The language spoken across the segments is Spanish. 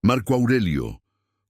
Marco Aurelio,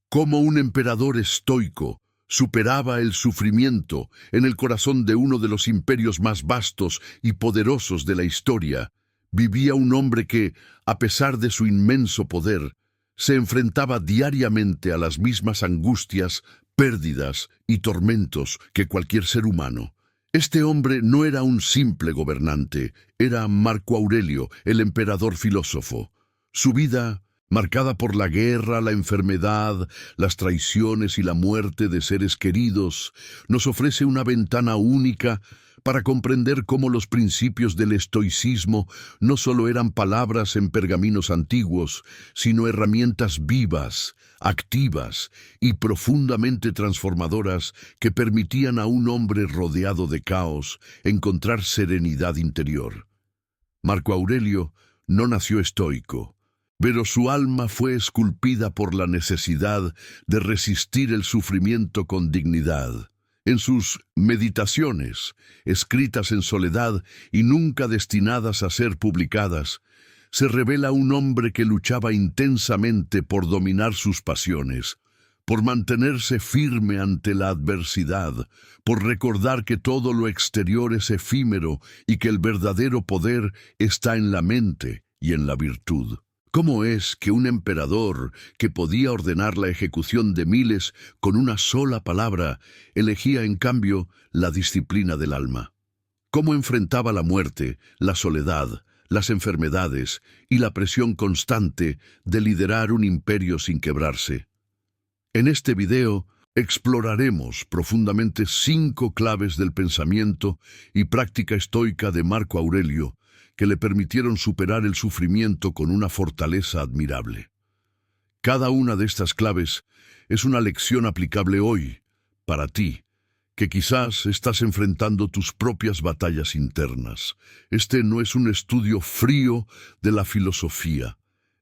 como un emperador estoico, superaba el sufrimiento en el corazón de uno de los imperios más vastos y poderosos de la historia, vivía un hombre que, a pesar de su inmenso poder, se enfrentaba diariamente a las mismas angustias, pérdidas y tormentos que cualquier ser humano. Este hombre no era un simple gobernante, era Marco Aurelio, el emperador filósofo. Su vida, marcada por la guerra, la enfermedad, las traiciones y la muerte de seres queridos, nos ofrece una ventana única para comprender cómo los principios del estoicismo no solo eran palabras en pergaminos antiguos, sino herramientas vivas, activas y profundamente transformadoras que permitían a un hombre rodeado de caos encontrar serenidad interior. Marco Aurelio no nació estoico, pero su alma fue esculpida por la necesidad de resistir el sufrimiento con dignidad. En sus meditaciones, escritas en soledad y nunca destinadas a ser publicadas, se revela un hombre que luchaba intensamente por dominar sus pasiones, por mantenerse firme ante la adversidad, por recordar que todo lo exterior es efímero y que el verdadero poder está en la mente y en la virtud. ¿Cómo es que un emperador que podía ordenar la ejecución de miles con una sola palabra, elegía en cambio la disciplina del alma? ¿Cómo enfrentaba la muerte, la soledad, las enfermedades y la presión constante de liderar un imperio sin quebrarse? En este video exploraremos profundamente 5 claves del pensamiento y práctica estoica de Marco Aurelio que le permitieron superar el sufrimiento con una fortaleza admirable. Cada una de estas claves es una lección aplicable hoy, para ti, que quizás estás enfrentando tus propias batallas internas. Este no es un estudio frío de la filosofía,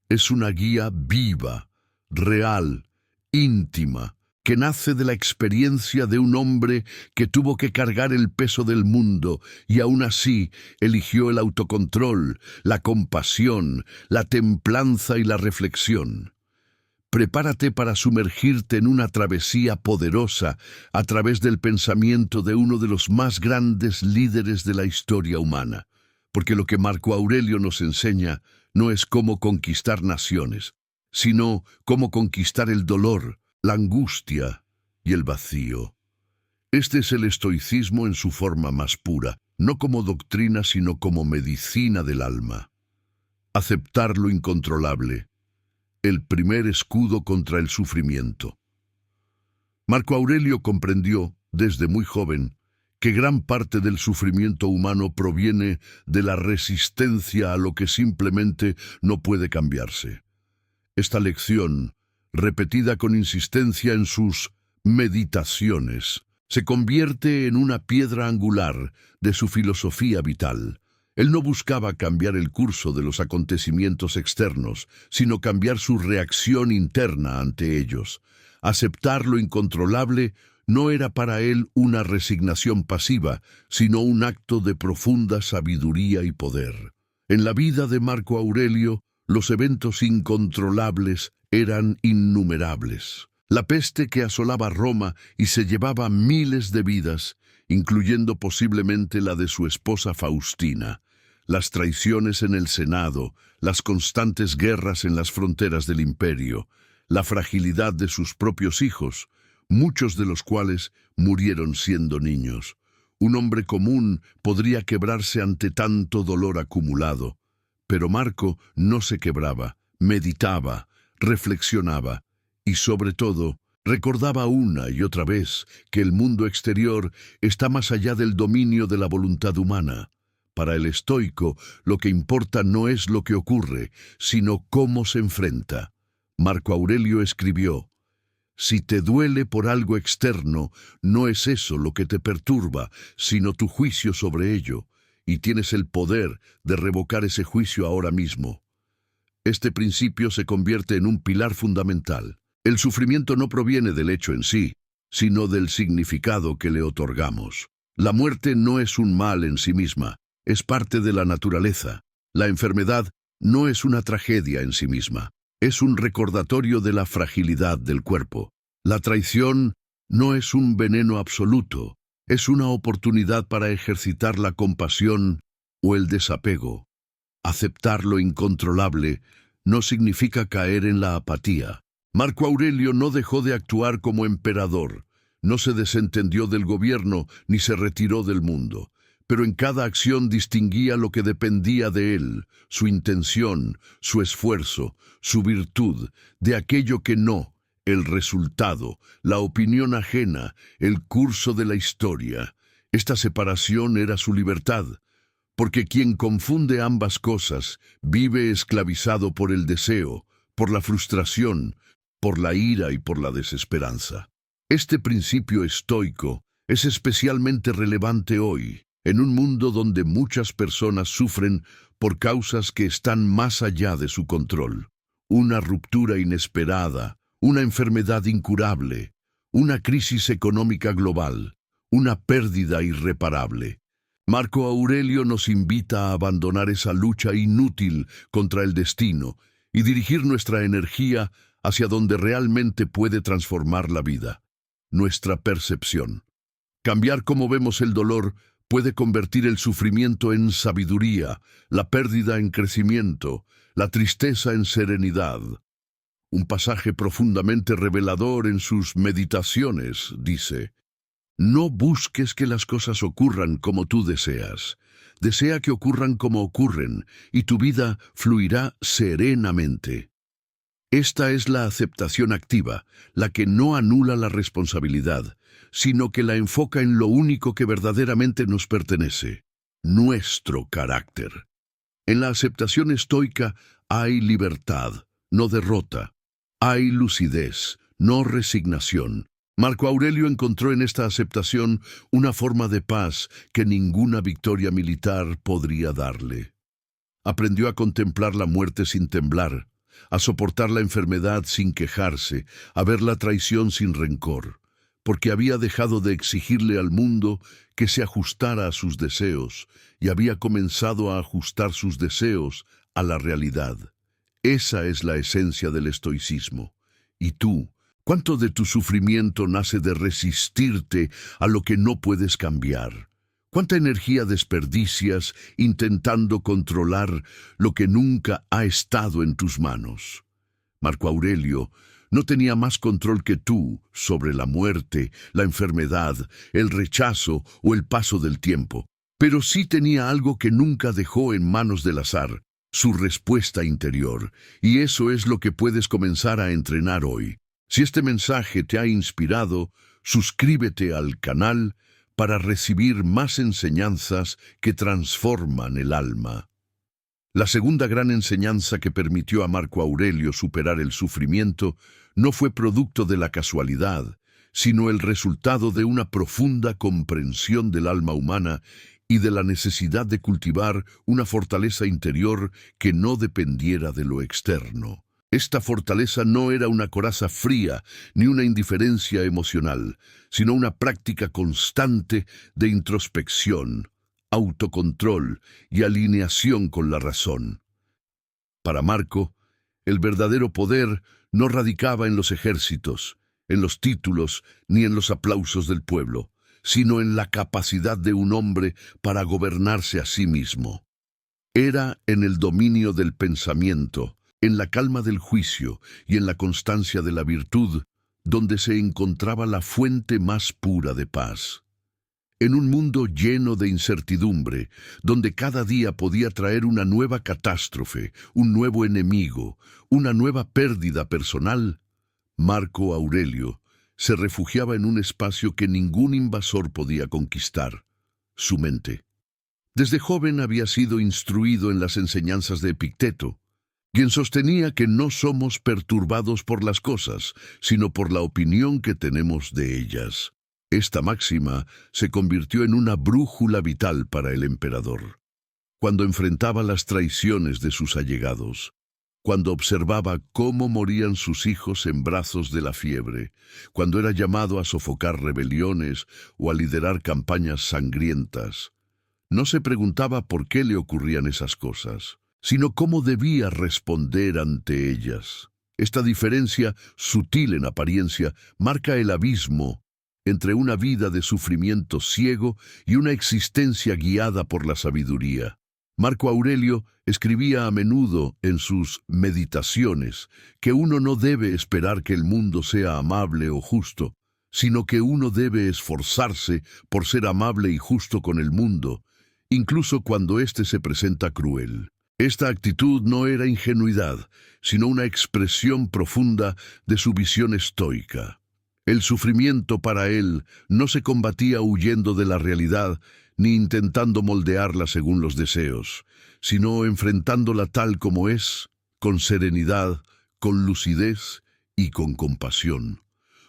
es una guía viva, real, íntima, que nace de la experiencia de un hombre que tuvo que cargar el peso del mundo y aún así eligió el autocontrol, la compasión, la templanza y la reflexión. Prepárate para sumergirte en una travesía poderosa a través del pensamiento de uno de los más grandes líderes de la historia humana, porque lo que Marco Aurelio nos enseña no es cómo conquistar naciones, sino cómo conquistar el dolor, la angustia y el vacío. Este es el estoicismo en su forma más pura, no como doctrina sino como medicina del alma. Aceptar lo incontrolable, el primer escudo contra el sufrimiento. Marco Aurelio comprendió, desde muy joven, que gran parte del sufrimiento humano proviene de la resistencia a lo que simplemente no puede cambiarse. Esta lección, repetida con insistencia en sus meditaciones, se convierte en una piedra angular de su filosofía vital. Él no buscaba cambiar el curso de los acontecimientos externos, sino cambiar su reacción interna ante ellos. Aceptar lo incontrolable no era para él una resignación pasiva, sino un acto de profunda sabiduría y poder. En la vida de Marco Aurelio, los eventos incontrolables eran innumerables. La peste que asolaba Roma y se llevaba miles de vidas, incluyendo posiblemente la de su esposa Faustina, las traiciones en el Senado, las constantes guerras en las fronteras del imperio, la fragilidad de sus propios hijos, muchos de los cuales murieron siendo niños. Un hombre común podría quebrarse ante tanto dolor acumulado, pero Marco no se quebraba, meditaba, reflexionaba y, sobre todo, recordaba una y otra vez que el mundo exterior está más allá del dominio de la voluntad humana. Para el estoico, lo que importa no es lo que ocurre, sino cómo se enfrenta. Marco Aurelio escribió: «Si te duele por algo externo, no es eso lo que te perturba, sino tu juicio sobre ello, y tienes el poder de revocar ese juicio ahora mismo». Este principio se convierte en un pilar fundamental. El sufrimiento no proviene del hecho en sí, sino del significado que le otorgamos. La muerte no es un mal en sí misma, es parte de la naturaleza. La enfermedad no es una tragedia en sí misma, Es un recordatorio de la fragilidad del cuerpo. La traición no es un veneno absoluto, es una oportunidad para ejercitar la compasión o el desapego. Aceptar lo incontrolable no significa caer en la apatía. Marco Aurelio no dejó de actuar como emperador, no se desentendió del gobierno ni se retiró del mundo, pero en cada acción distinguía lo que dependía de él, su intención, su esfuerzo, su virtud, de aquello que no, el resultado, la opinión ajena, el curso de la historia. Esta separación era su libertad, porque quien confunde ambas cosas vive esclavizado por el deseo, por la frustración, por la ira y por la desesperanza. Este principio estoico es especialmente relevante hoy, en un mundo donde muchas personas sufren por causas que están más allá de su control. Una ruptura inesperada, una enfermedad incurable, una crisis económica global, una pérdida irreparable. Marco Aurelio nos invita a abandonar esa lucha inútil contra el destino y dirigir nuestra energía hacia donde realmente puede transformar la vida, nuestra percepción. Cambiar cómo vemos el dolor puede convertir el sufrimiento en sabiduría, la pérdida en crecimiento, la tristeza en serenidad. Un pasaje profundamente revelador en sus meditaciones dice: no busques que las cosas ocurran como tú deseas. Desea que ocurran como ocurren, y tu vida fluirá serenamente. Esta es la aceptación activa, la que no anula la responsabilidad, sino que la enfoca en lo único que verdaderamente nos pertenece: nuestro carácter. En la aceptación estoica hay libertad, no derrota. Hay lucidez, no resignación. Marco Aurelio encontró en esta aceptación una forma de paz que ninguna victoria militar podría darle. Aprendió a contemplar la muerte sin temblar, a soportar la enfermedad sin quejarse, a ver la traición sin rencor, porque había dejado de exigirle al mundo que se ajustara a sus deseos y había comenzado a ajustar sus deseos a la realidad. Esa es la esencia del estoicismo. ¿Y tú? ¿Cuánto de tu sufrimiento nace de resistirte a lo que no puedes cambiar? ¿Cuánta energía desperdicias intentando controlar lo que nunca ha estado en tus manos? Marco Aurelio no tenía más control que tú sobre la muerte, la enfermedad, el rechazo o el paso del tiempo, pero sí tenía algo que nunca dejó en manos del azar: su respuesta interior, y eso es lo que puedes comenzar a entrenar hoy. Si este mensaje te ha inspirado, suscríbete al canal para recibir más enseñanzas que transforman el alma. La segunda gran enseñanza que permitió a Marco Aurelio superar el sufrimiento no fue producto de la casualidad, sino el resultado de una profunda comprensión del alma humana y de la necesidad de cultivar una fortaleza interior que no dependiera de lo externo. Esta fortaleza no era una coraza fría ni una indiferencia emocional, sino una práctica constante de introspección, autocontrol y alineación con la razón. Para Marco, el verdadero poder no radicaba en los ejércitos, en los títulos ni en los aplausos del pueblo, sino en la capacidad de un hombre para gobernarse a sí mismo. Era en el dominio del pensamiento, en la calma del juicio y en la constancia de la virtud, donde se encontraba la fuente más pura de paz. En un mundo lleno de incertidumbre, donde cada día podía traer una nueva catástrofe, un nuevo enemigo, una nueva pérdida personal, Marco Aurelio se refugiaba en un espacio que ningún invasor podía conquistar: su mente. Desde joven había sido instruido en las enseñanzas de Epicteto, quien sostenía que no somos perturbados por las cosas, sino por la opinión que tenemos de ellas. Esta máxima se convirtió en una brújula vital para el emperador. Cuando enfrentaba las traiciones de sus allegados, cuando observaba cómo morían sus hijos en brazos de la fiebre, cuando era llamado a sofocar rebeliones o a liderar campañas sangrientas, no se preguntaba por qué le ocurrían esas cosas. sino cómo debía responder ante ellas. Esta diferencia, sutil en apariencia, marca el abismo entre una vida de sufrimiento ciego y una existencia guiada por la sabiduría. Marco Aurelio escribía a menudo en sus meditaciones que uno no debe esperar que el mundo sea amable o justo, sino que uno debe esforzarse por ser amable y justo con el mundo, incluso cuando éste se presenta cruel. Esta actitud no era ingenuidad, sino una expresión profunda de su visión estoica. El sufrimiento para él no se combatía huyendo de la realidad ni intentando moldearla según los deseos, sino enfrentándola tal como es, con serenidad, con lucidez y con compasión.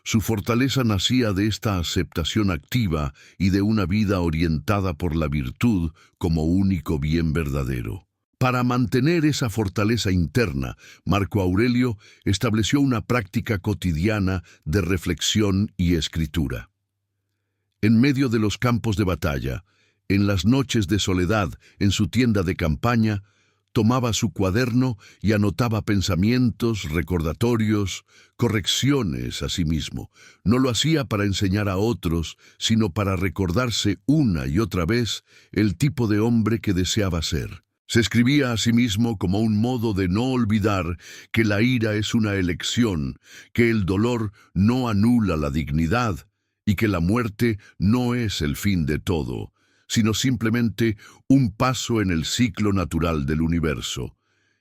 Su fortaleza nacía de esta aceptación activa y de una vida orientada por la virtud como único bien verdadero. Para mantener esa fortaleza interna, Marco Aurelio estableció una práctica cotidiana de reflexión y escritura. En medio de los campos de batalla, en las noches de soledad, en su tienda de campaña, tomaba su cuaderno y anotaba pensamientos, recordatorios, correcciones a sí mismo. No lo hacía para enseñar a otros, sino para recordarse una y otra vez el tipo de hombre que deseaba ser. Se escribía a sí mismo como un modo de no olvidar que la ira es una elección, que el dolor no anula la dignidad y que la muerte no es el fin de todo, sino simplemente un paso en el ciclo natural del universo.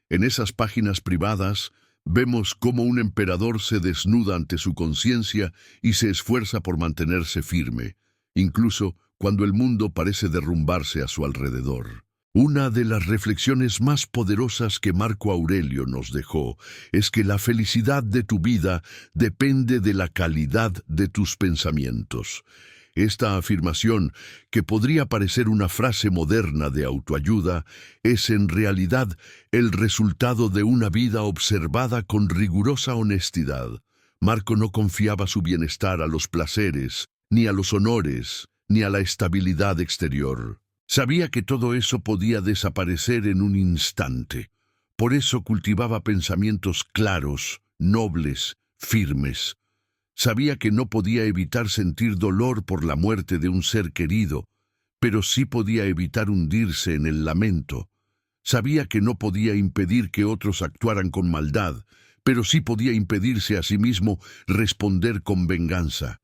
En esas páginas privadas vemos cómo un emperador se desnuda ante su conciencia y se esfuerza por mantenerse firme, incluso cuando el mundo parece derrumbarse a su alrededor. Una de las reflexiones más poderosas que Marco Aurelio nos dejó es que la felicidad de tu vida depende de la calidad de tus pensamientos. Esta afirmación, que podría parecer una frase moderna de autoayuda, es en realidad el resultado de una vida observada con rigurosa honestidad. Marco no confiaba su bienestar a los placeres, ni a los honores, ni a la estabilidad exterior. Sabía que todo eso podía desaparecer en un instante. Por eso cultivaba pensamientos claros, nobles, firmes. Sabía que no podía evitar sentir dolor por la muerte de un ser querido, pero sí podía evitar hundirse en el lamento. Sabía que no podía impedir que otros actuaran con maldad, pero sí podía impedirse a sí mismo responder con venganza.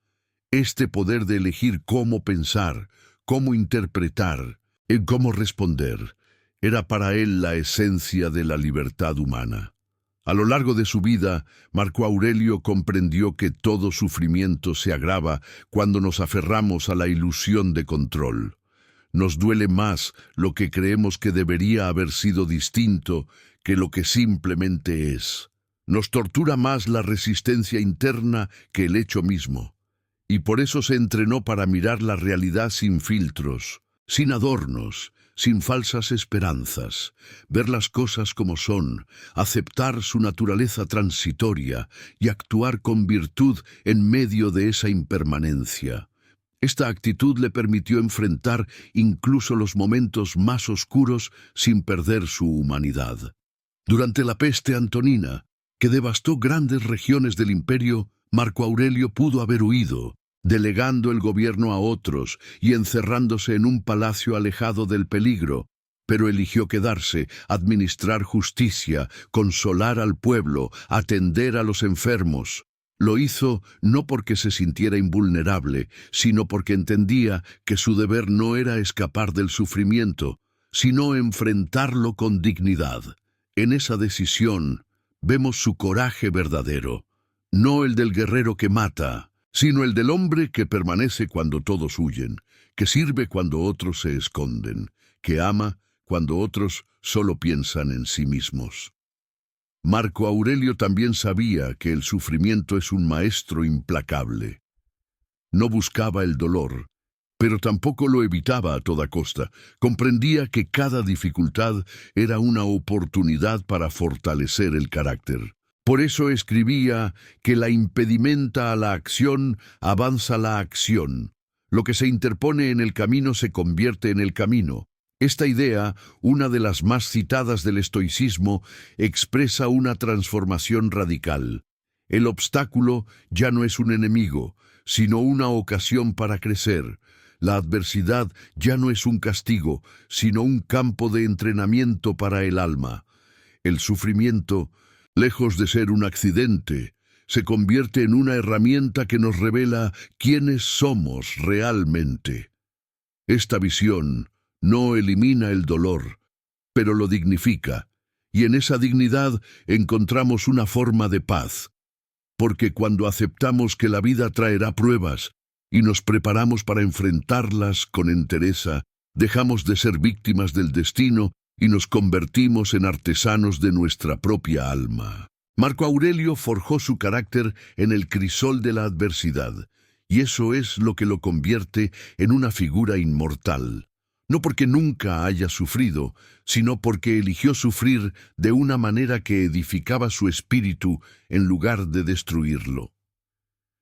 Este poder de elegir cómo pensar, cómo interpretar, en cómo responder, era para él la esencia de la libertad humana. A lo largo de su vida, Marco Aurelio comprendió que todo sufrimiento se agrava cuando nos aferramos a la ilusión de control. Nos duele más lo que creemos que debería haber sido distinto que lo que simplemente es. Nos tortura más la resistencia interna que el hecho mismo. Y por eso se entrenó para mirar la realidad sin filtros, sin adornos, sin falsas esperanzas, ver las cosas como son, aceptar su naturaleza transitoria y actuar con virtud en medio de esa impermanencia. Esta actitud le permitió enfrentar incluso los momentos más oscuros sin perder su humanidad. Durante la peste antonina, que devastó grandes regiones del imperio, Marco Aurelio pudo haber huido, delegando el gobierno a otros y encerrándose en un palacio alejado del peligro, pero eligió quedarse, administrar justicia, consolar al pueblo, atender a los enfermos. Lo hizo no porque se sintiera invulnerable, sino porque entendía que su deber no era escapar del sufrimiento, sino enfrentarlo con dignidad. En esa decisión vemos su coraje verdadero, no el del guerrero que mata, sino el del hombre que permanece cuando todos huyen, que sirve cuando otros se esconden, que ama cuando otros solo piensan en sí mismos. Marco Aurelio también sabía que el sufrimiento es un maestro implacable. No buscaba el dolor, pero tampoco lo evitaba a toda costa. Comprendía que cada dificultad era una oportunidad para fortalecer el carácter. Por eso escribía que la impedimenta a la acción avanza la acción. Lo que se interpone en el camino se convierte en el camino. Esta idea, una de las más citadas del estoicismo, expresa una transformación radical. El obstáculo ya no es un enemigo, sino una ocasión para crecer. La adversidad ya no es un castigo, sino un campo de entrenamiento para el alma. El sufrimiento, lejos de ser un accidente, se convierte en una herramienta que nos revela quiénes somos realmente. Esta visión no elimina el dolor, pero lo dignifica, y en esa dignidad encontramos una forma de paz. Porque cuando aceptamos que la vida traerá pruebas y nos preparamos para enfrentarlas con entereza, dejamos de ser víctimas del destino y nos convertimos en artesanos de nuestra propia alma. Marco Aurelio forjó su carácter en el crisol de la adversidad, y eso es lo que lo convierte en una figura inmortal. No porque nunca haya sufrido, sino porque eligió sufrir de una manera que edificaba su espíritu en lugar de destruirlo.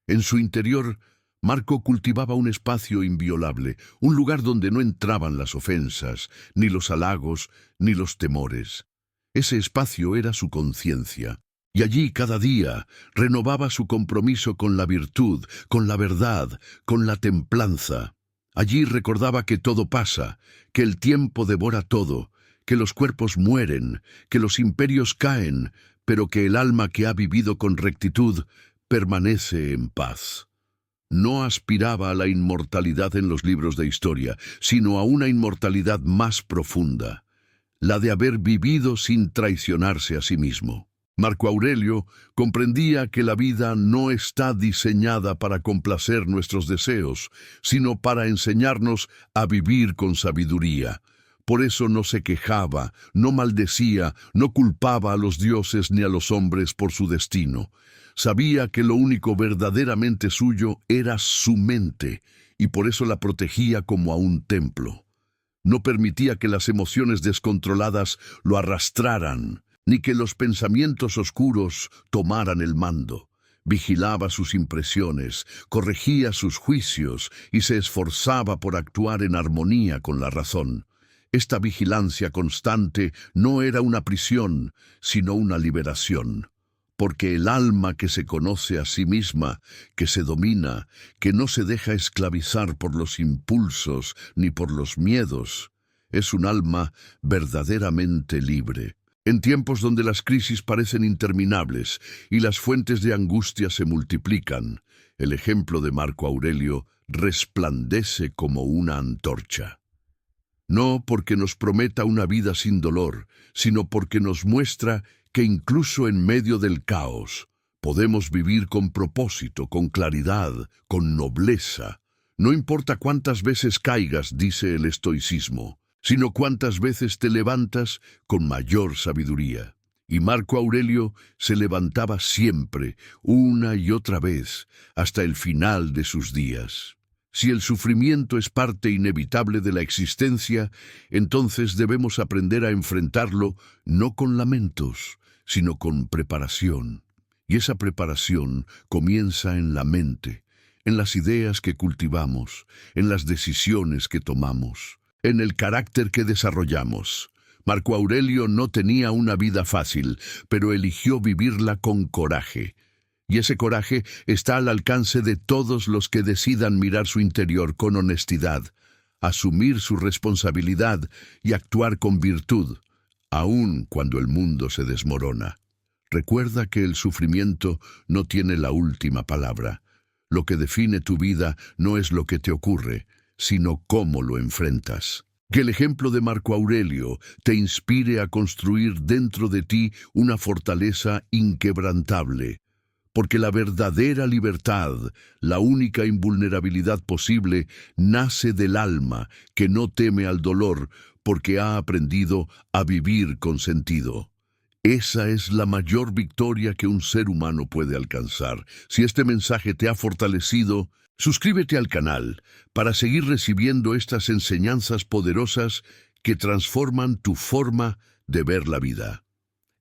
En su interior, Marco cultivaba un espacio inviolable, un lugar donde no entraban las ofensas, ni los halagos, ni los temores. Ese espacio era su conciencia, y allí cada día renovaba su compromiso con la virtud, con la verdad, con la templanza. Allí recordaba que todo pasa, que el tiempo devora todo, que los cuerpos mueren, que los imperios caen, pero que el alma que ha vivido con rectitud permanece en paz. No aspiraba a la inmortalidad en los libros de historia, sino a una inmortalidad más profunda, la de haber vivido sin traicionarse a sí mismo. Marco Aurelio comprendía que la vida no está diseñada para complacer nuestros deseos, sino para enseñarnos a vivir con sabiduría. Por eso no se quejaba, no maldecía, no culpaba a los dioses ni a los hombres por su destino. Sabía que lo único verdaderamente suyo era su mente, y por eso la protegía como a un templo. No permitía que las emociones descontroladas lo arrastraran, ni que los pensamientos oscuros tomaran el mando. Vigilaba sus impresiones, corregía sus juicios y se esforzaba por actuar en armonía con la razón. Esta vigilancia constante no era una prisión, sino una liberación. Porque el alma que se conoce a sí misma, que se domina, que no se deja esclavizar por los impulsos ni por los miedos, es un alma verdaderamente libre. En tiempos donde las crisis parecen interminables y las fuentes de angustia se multiplican, el ejemplo de Marco Aurelio resplandece como una antorcha. No porque nos prometa una vida sin dolor, sino porque nos muestra que incluso en medio del caos podemos vivir con propósito, con claridad, con nobleza. No importa cuántas veces caigas, dice el estoicismo, sino cuántas veces te levantas con mayor sabiduría. Y Marco Aurelio se levantaba siempre, una y otra vez, hasta el final de sus días. Si el sufrimiento es parte inevitable de la existencia, entonces debemos aprender a enfrentarlo no con lamentos, sino con preparación. Y esa preparación comienza en la mente, en las ideas que cultivamos, en las decisiones que tomamos, en el carácter que desarrollamos. Marco Aurelio no tenía una vida fácil, pero eligió vivirla con coraje. Y ese coraje está al alcance de todos los que decidan mirar su interior con honestidad, asumir su responsabilidad y actuar con virtud, aun cuando el mundo se desmorona. Recuerda que el sufrimiento no tiene la última palabra. Lo que define tu vida no es lo que te ocurre, sino cómo lo enfrentas. Que el ejemplo de Marco Aurelio te inspire a construir dentro de ti una fortaleza inquebrantable, porque la verdadera libertad, la única invulnerabilidad posible, nace del alma que no teme al dolor porque ha aprendido a vivir con sentido. Esa es la mayor victoria que un ser humano puede alcanzar. Si este mensaje te ha fortalecido, suscríbete al canal para seguir recibiendo estas enseñanzas poderosas que transforman tu forma de ver la vida.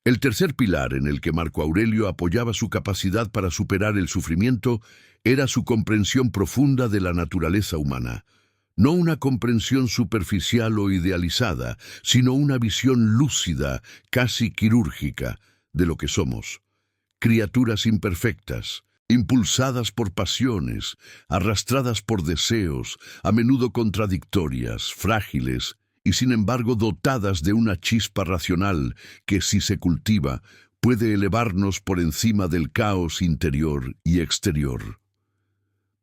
El tercer pilar en el que Marco Aurelio apoyaba su capacidad para superar el sufrimiento era su comprensión profunda de la naturaleza humana. No una comprensión superficial o idealizada, sino una visión lúcida, casi quirúrgica, de lo que somos. Criaturas imperfectas, impulsadas por pasiones, arrastradas por deseos, a menudo contradictorias, frágiles, y sin embargo dotadas de una chispa racional que, si se cultiva, puede elevarnos por encima del caos interior y exterior.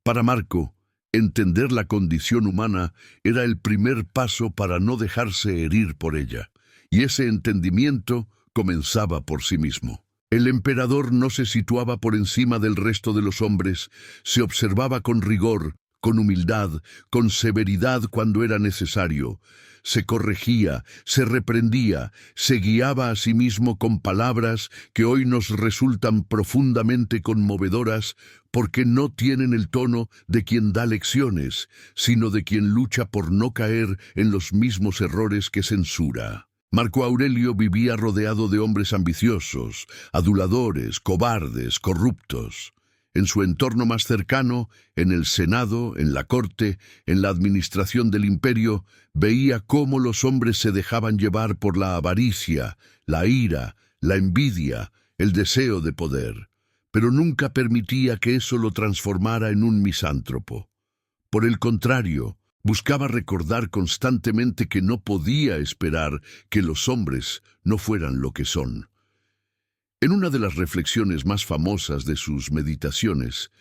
Para Marco, entender la condición humana era el primer paso para no dejarse herir por ella, y ese entendimiento comenzaba por sí mismo. El emperador no se situaba por encima del resto de los hombres, se observaba con rigor, con humildad, con severidad cuando era necesario. Se corregía, se reprendía, se guiaba a sí mismo con palabras que hoy nos resultan profundamente conmovedoras porque no tienen el tono de quien da lecciones, sino de quien lucha por no caer en los mismos errores que censura. Marco Aurelio vivía rodeado de hombres ambiciosos, aduladores, cobardes, corruptos. En su entorno más cercano, en el Senado, en la corte, en la administración del imperio, veía cómo los hombres se dejaban llevar por la avaricia, la ira, la envidia, el deseo de poder, pero nunca permitía que eso lo transformara en un misántropo. Por el contrario, buscaba recordar constantemente que no podía esperar que los hombres no fueran lo que son. En una de las reflexiones más famosas de sus meditaciones,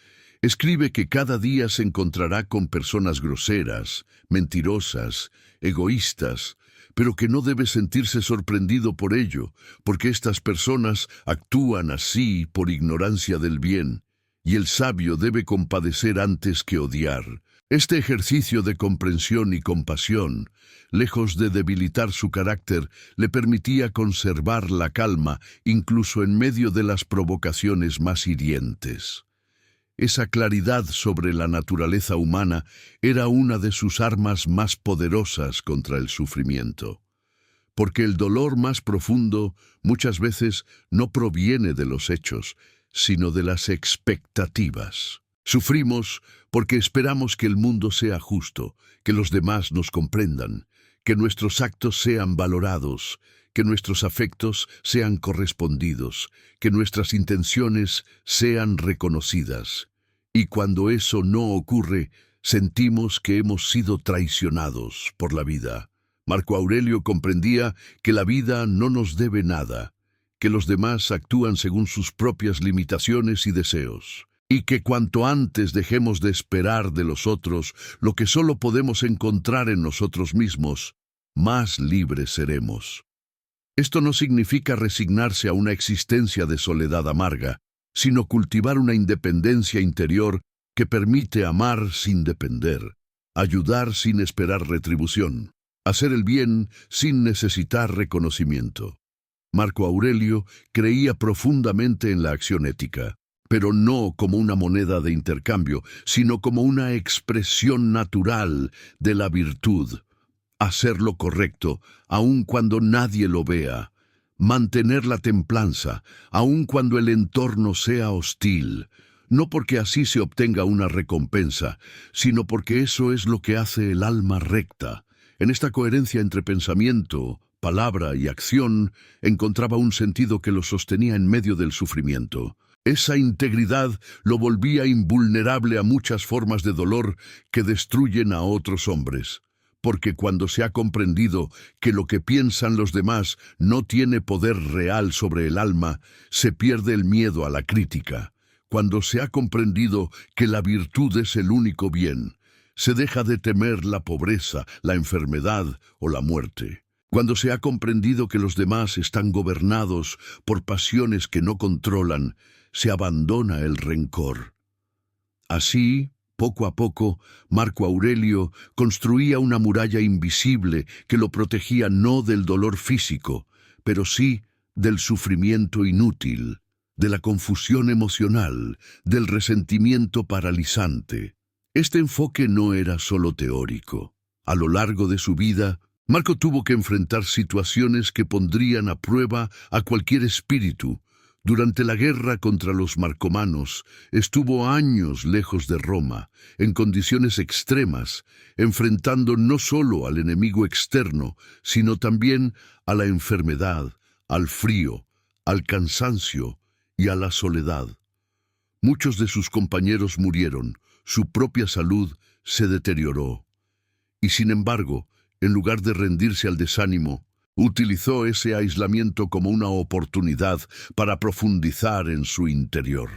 escribe que cada día se encontrará con personas groseras, mentirosas, egoístas, pero que no debe sentirse sorprendido por ello, porque estas personas actúan así por ignorancia del bien, y el sabio debe compadecer antes que odiar. Este ejercicio de comprensión y compasión, lejos de debilitar su carácter, le permitía conservar la calma incluso en medio de las provocaciones más hirientes. Esa claridad sobre la naturaleza humana era una de sus armas más poderosas contra el sufrimiento. Porque el dolor más profundo muchas veces no proviene de los hechos, sino de las expectativas. Sufrimos porque esperamos que el mundo sea justo, que los demás nos comprendan, que nuestros actos sean valorados, que nuestros afectos sean correspondidos, que nuestras intenciones sean reconocidas. Y cuando eso no ocurre, sentimos que hemos sido traicionados por la vida. Marco Aurelio comprendía que la vida no nos debe nada, que los demás actúan según sus propias limitaciones y deseos, y que cuanto antes dejemos de esperar de los otros lo que solo podemos encontrar en nosotros mismos, más libres seremos. Esto no significa resignarse a una existencia de soledad amarga, sino cultivar una independencia interior que permite amar sin depender, ayudar sin esperar retribución, hacer el bien sin necesitar reconocimiento. Marco Aurelio creía profundamente en la acción ética, pero no como una moneda de intercambio, sino como una expresión natural de la virtud. Hacer lo correcto, aun cuando nadie lo vea. Mantener la templanza, aun cuando el entorno sea hostil. No porque así se obtenga una recompensa, sino porque eso es lo que hace el alma recta. En esta coherencia entre pensamiento, palabra y acción, encontraba un sentido que lo sostenía en medio del sufrimiento. Esa integridad lo volvía invulnerable a muchas formas de dolor que destruyen a otros hombres. Porque cuando se ha comprendido que lo que piensan los demás no tiene poder real sobre el alma, se pierde el miedo a la crítica. Cuando se ha comprendido que la virtud es el único bien, se deja de temer la pobreza, la enfermedad o la muerte. Cuando se ha comprendido que los demás están gobernados por pasiones que no controlan, se abandona el rencor. Así, poco a poco, Marco Aurelio construía una muralla invisible que lo protegía no del dolor físico, pero sí del sufrimiento inútil, de la confusión emocional, del resentimiento paralizante. Este enfoque no era solo teórico. A lo largo de su vida, Marco tuvo que enfrentar situaciones que pondrían a prueba a cualquier espíritu, Durante la guerra contra los marcomanos, estuvo años lejos de Roma, en condiciones extremas, enfrentando no solo al enemigo externo, sino también a la enfermedad, al frío, al cansancio y a la soledad. Muchos de sus compañeros murieron, su propia salud se deterioró. Y sin embargo, en lugar de rendirse al desánimo, utilizó ese aislamiento como una oportunidad para profundizar en su interior.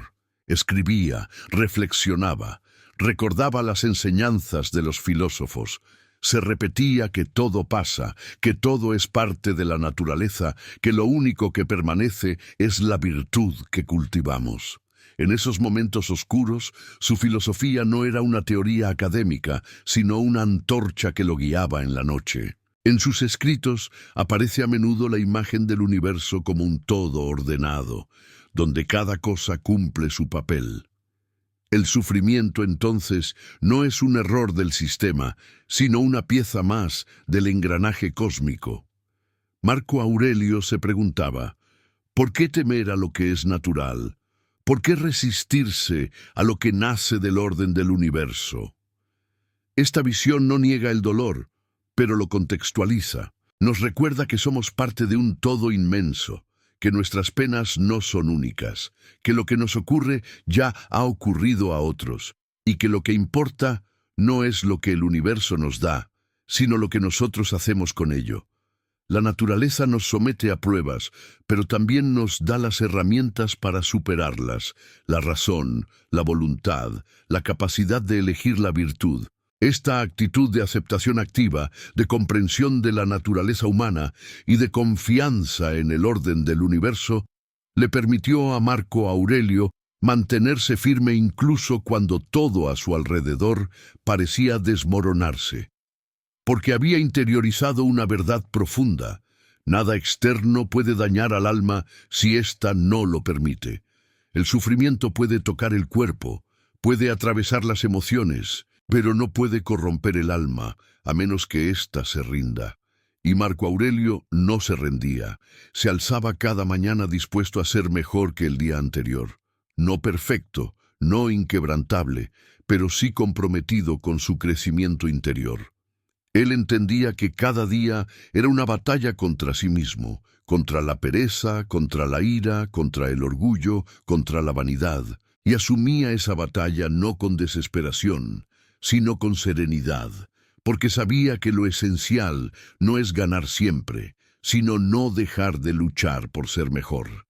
Escribía, reflexionaba, recordaba las enseñanzas de los filósofos. Se repetía que todo pasa, que todo es parte de la naturaleza, que lo único que permanece es la virtud que cultivamos. En esos momentos oscuros, su filosofía no era una teoría académica, sino una antorcha que lo guiaba en la noche. En sus escritos aparece a menudo la imagen del universo como un todo ordenado, donde cada cosa cumple su papel. El sufrimiento, entonces, no es un error del sistema, sino una pieza más del engranaje cósmico. Marco Aurelio se preguntaba, ¿por qué temer a lo que es natural? ¿Por qué resistirse a lo que nace del orden del universo? Esta visión no niega el dolor, pero lo contextualiza. Nos recuerda que somos parte de un todo inmenso, que nuestras penas no son únicas, que lo que nos ocurre ya ha ocurrido a otros, y que lo que importa no es lo que el universo nos da, sino lo que nosotros hacemos con ello. La naturaleza nos somete a pruebas, pero también nos da las herramientas para superarlas, la razón, la voluntad, la capacidad de elegir la virtud. Esta actitud de aceptación activa, de comprensión de la naturaleza humana y de confianza en el orden del universo, le permitió a Marco Aurelio mantenerse firme incluso cuando todo a su alrededor parecía desmoronarse. Porque había interiorizado una verdad profunda. Nada externo puede dañar al alma si ésta no lo permite. El sufrimiento puede tocar el cuerpo, puede atravesar las emociones, pero no puede corromper el alma, a menos que ésta se rinda. Y Marco Aurelio no se rendía, se alzaba cada mañana dispuesto a ser mejor que el día anterior. No perfecto, no inquebrantable, pero sí comprometido con su crecimiento interior. Él entendía que cada día era una batalla contra sí mismo, contra la pereza, contra la ira, contra el orgullo, contra la vanidad, y asumía esa batalla no con desesperación, sino con serenidad, porque sabía que lo esencial no es ganar siempre, sino no dejar de luchar por ser mejor.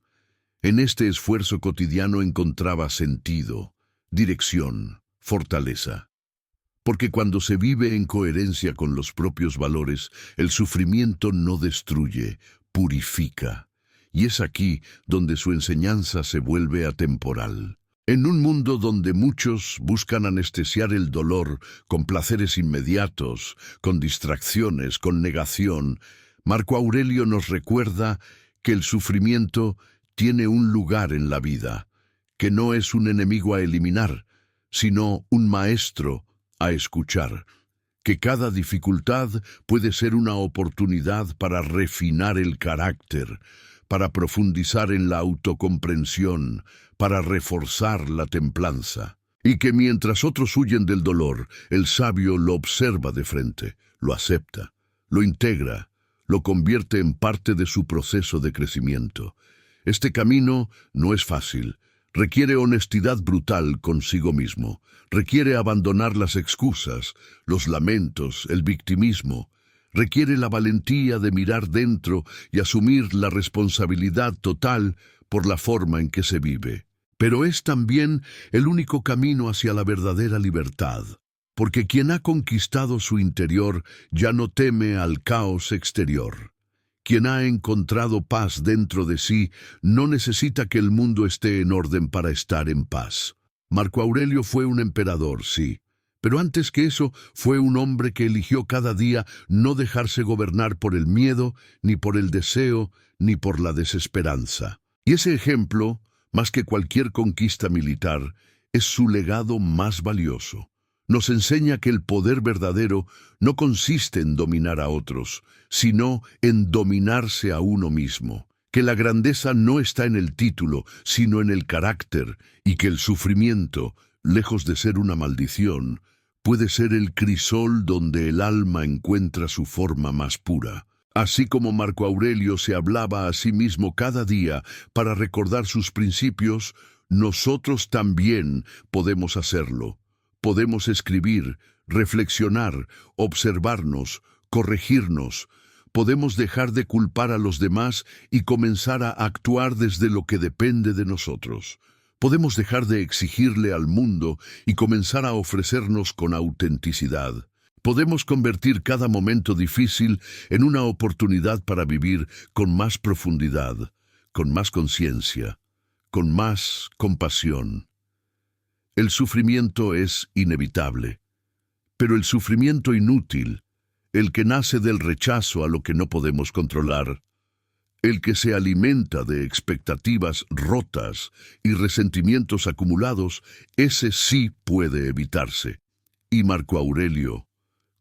En este esfuerzo cotidiano encontraba sentido, dirección, fortaleza. Porque cuando se vive en coherencia con los propios valores, el sufrimiento no destruye, purifica. Y es aquí donde su enseñanza se vuelve atemporal. En un mundo donde muchos buscan anestesiar el dolor con placeres inmediatos, con distracciones, con negación, Marco Aurelio nos recuerda que el sufrimiento tiene un lugar en la vida, que no es un enemigo a eliminar, sino un maestro a escuchar, que cada dificultad puede ser una oportunidad para refinar el carácter, para profundizar en la autocomprensión, para reforzar la templanza, y que mientras otros huyen del dolor, el sabio lo observa de frente, lo acepta, lo integra, lo convierte en parte de su proceso de crecimiento. Este camino no es fácil. Requiere honestidad brutal consigo mismo, requiere abandonar las excusas, los lamentos, el victimismo, requiere la valentía de mirar dentro y asumir la responsabilidad total por la forma en que se vive. Pero es también el único camino hacia la verdadera libertad, porque quien ha conquistado su interior ya no teme al caos exterior. Quien ha encontrado paz dentro de sí no necesita que el mundo esté en orden para estar en paz. Marco Aurelio fue un emperador, sí, pero antes que eso fue un hombre que eligió cada día no dejarse gobernar por el miedo, ni por el deseo, ni por la desesperanza. Y ese ejemplo, más que cualquier conquista militar, es su legado más valioso. Nos enseña que el poder verdadero no consiste en dominar a otros, sino en dominarse a uno mismo. que la grandeza no está en el título, sino en el carácter, y que el sufrimiento, lejos de ser una maldición, puede ser el crisol donde el alma encuentra su forma más pura. Así como Marco Aurelio se hablaba a sí mismo cada día para recordar sus principios, nosotros también podemos hacerlo. Podemos escribir, reflexionar, observarnos, corregirnos. Podemos dejar de culpar a los demás y comenzar a actuar desde lo que depende de nosotros. Podemos dejar de exigirle al mundo y comenzar a ofrecernos con autenticidad. Podemos convertir cada momento difícil en una oportunidad para vivir con más profundidad, con más conciencia, con más compasión. El sufrimiento es inevitable, pero el sufrimiento inútil, el que nace del rechazo a lo que no podemos controlar, el que se alimenta de expectativas rotas y resentimientos acumulados, ese sí puede evitarse. Y Marco Aurelio,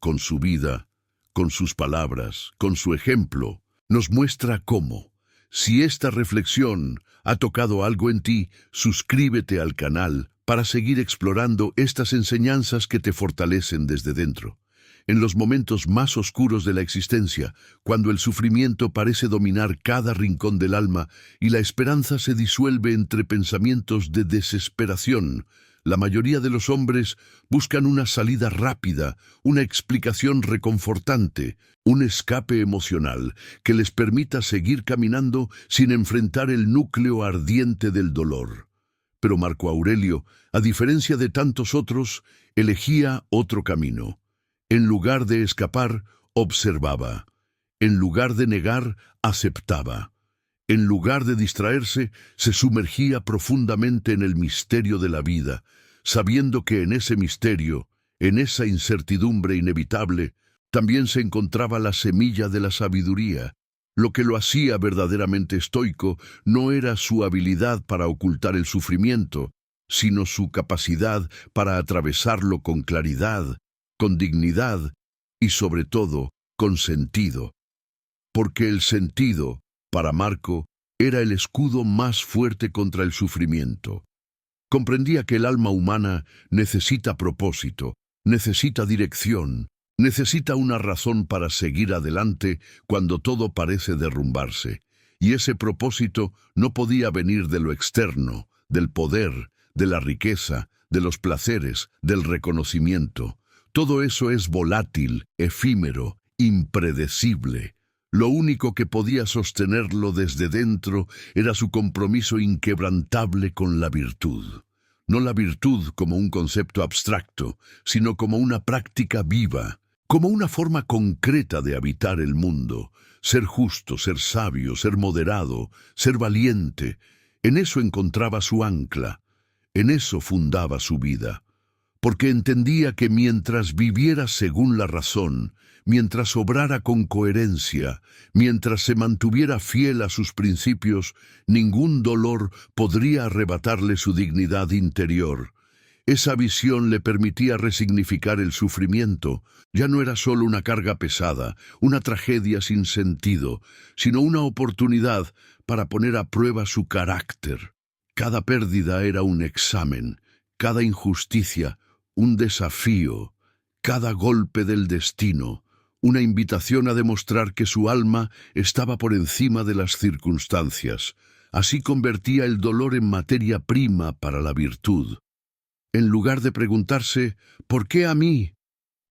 con su vida, con sus palabras, con su ejemplo, nos muestra cómo. Si esta reflexión ha tocado algo en ti, suscríbete al canal para seguir explorando estas enseñanzas que te fortalecen desde dentro. En los momentos más oscuros de la existencia, cuando el sufrimiento parece dominar cada rincón del alma y la esperanza se disuelve entre pensamientos de desesperación, la mayoría de los hombres buscan una salida rápida, una explicación reconfortante, un escape emocional que les permita seguir caminando sin enfrentar el núcleo ardiente del dolor. Pero Marco Aurelio, a diferencia de tantos otros, elegía otro camino. En lugar de escapar, observaba. En lugar de negar, aceptaba. En lugar de distraerse, se sumergía profundamente en el misterio de la vida, sabiendo que en ese misterio, en esa incertidumbre inevitable, también se encontraba la semilla de la sabiduría. Lo que lo hacía verdaderamente estoico no era su habilidad para ocultar el sufrimiento, sino su capacidad para atravesarlo con claridad, con dignidad y, sobre todo, con sentido. Porque el sentido, para Marco, era el escudo más fuerte contra el sufrimiento. Comprendía que el alma humana necesita propósito, necesita dirección, necesita una razón para seguir adelante cuando todo parece derrumbarse. Y ese propósito no podía venir de lo externo, del poder, de la riqueza, de los placeres, del reconocimiento. Todo eso es volátil, efímero, impredecible. Lo único que podía sostenerlo desde dentro era su compromiso inquebrantable con la virtud. No la virtud como un concepto abstracto, sino como una práctica viva, como una forma concreta de habitar el mundo. Ser justo, ser sabio, ser moderado, ser valiente. En eso encontraba su ancla, en eso fundaba su vida. Porque entendía que mientras viviera según la razón, mientras obrara con coherencia, mientras se mantuviera fiel a sus principios, ningún dolor podría arrebatarle su dignidad interior. Esa visión le permitía resignificar el sufrimiento. Ya no era solo una carga pesada, una tragedia sin sentido, sino una oportunidad para poner a prueba su carácter. Cada pérdida era un examen, cada injusticia, un desafío, cada golpe del destino, una invitación a demostrar que su alma estaba por encima de las circunstancias. Así convertía el dolor en materia prima para la virtud. En lugar de preguntarse, ¿por qué a mí?,